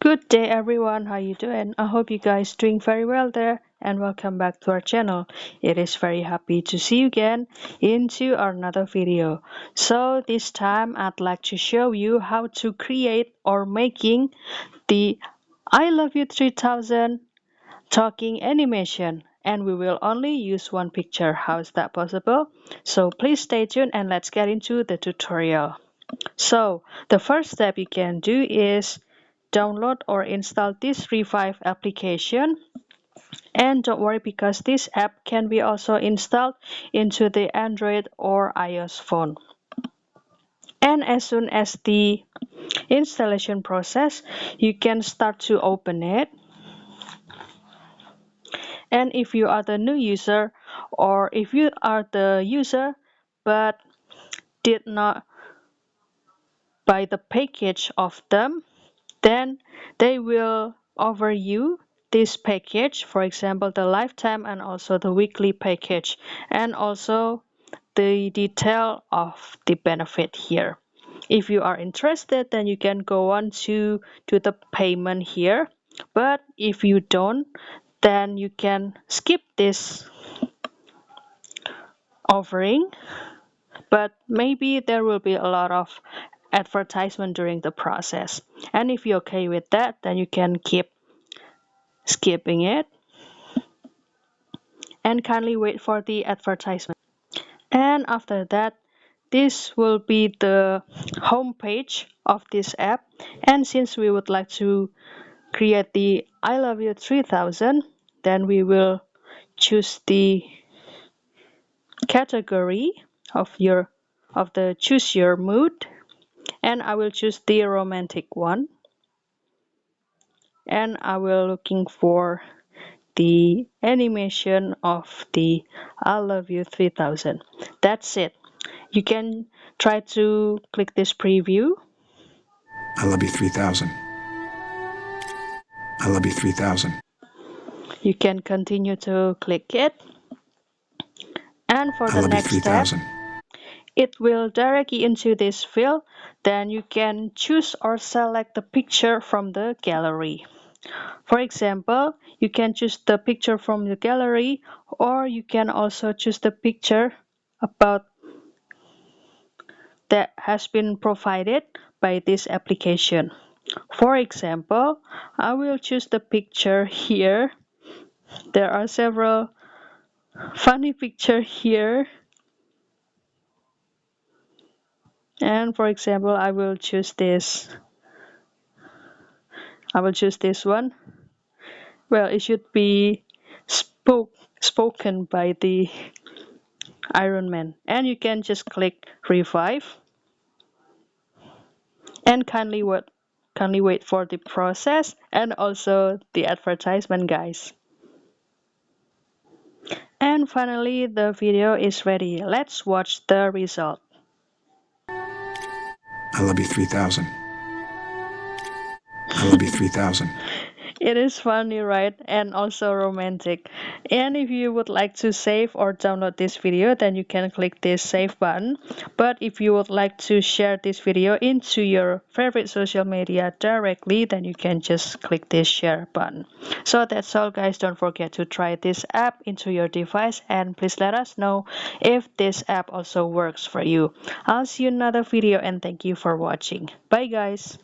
Good day everyone, how you doing? I hope you guys doing very well there and welcome back to our channel. It is very happy to see you again into another video. So this time I'd like to show you how to create or making the I Love You 3000 talking animation, and we will only use one picture. How is that possible? So please stay tuned and let's get into the tutorial. So the first step you can do is download or install this Revive application. And don't worry, because this app can be also installed into the Android or iOS phone. And as soon as the installation process, you can start to open it. And if you are the new user, or if you are the user but did not buy the package of them, then they will offer you this package, for example the lifetime and also the weekly package, and also the detail of the benefit here. If you are interested, then you can go on to the payment here, but if you don't, then you can skip this offering, but maybe there will be a lot of advertisement during the process, and if you're okay with that, then you can keep skipping it and kindly wait for the advertisement. And after that, this will be the home page of this app, and since we would like to create the I Love You 3000, then we will choose the category of the choose your mood, and I will choose the romantic one, and I will looking for the animation of the I Love You 3000. That's it. You can try to click this preview. I love you 3000. I love you 3000. You can continue to click it. And for I the love you next step, 3000. it will direct you into this field. Then you can choose or select the picture from the gallery. For example, you can choose the picture from the gallery, or you can also choose the picture about that has been provided by this application. For example, I will choose the picture here. There are several funny pictures here. And for example, I will choose this. I will choose this one. Well, it should be spoken by the Iron Man. And you can just click Revive. And kindly wait for the process and also the advertisement, guys. And finally, the video is ready. Let's watch the result. I love you 3000. I love you 3000. It is funny, right? And also romantic. And if you would like to save or download this video, then you can click this save button. But if you would like to share this video into your favorite social media directly, then you can just click this share button. So that's all, guys. Don't forget to try this app into your device, and please let us know if this app also works for you. I'll see you in another video, and thank you for watching. Bye, guys.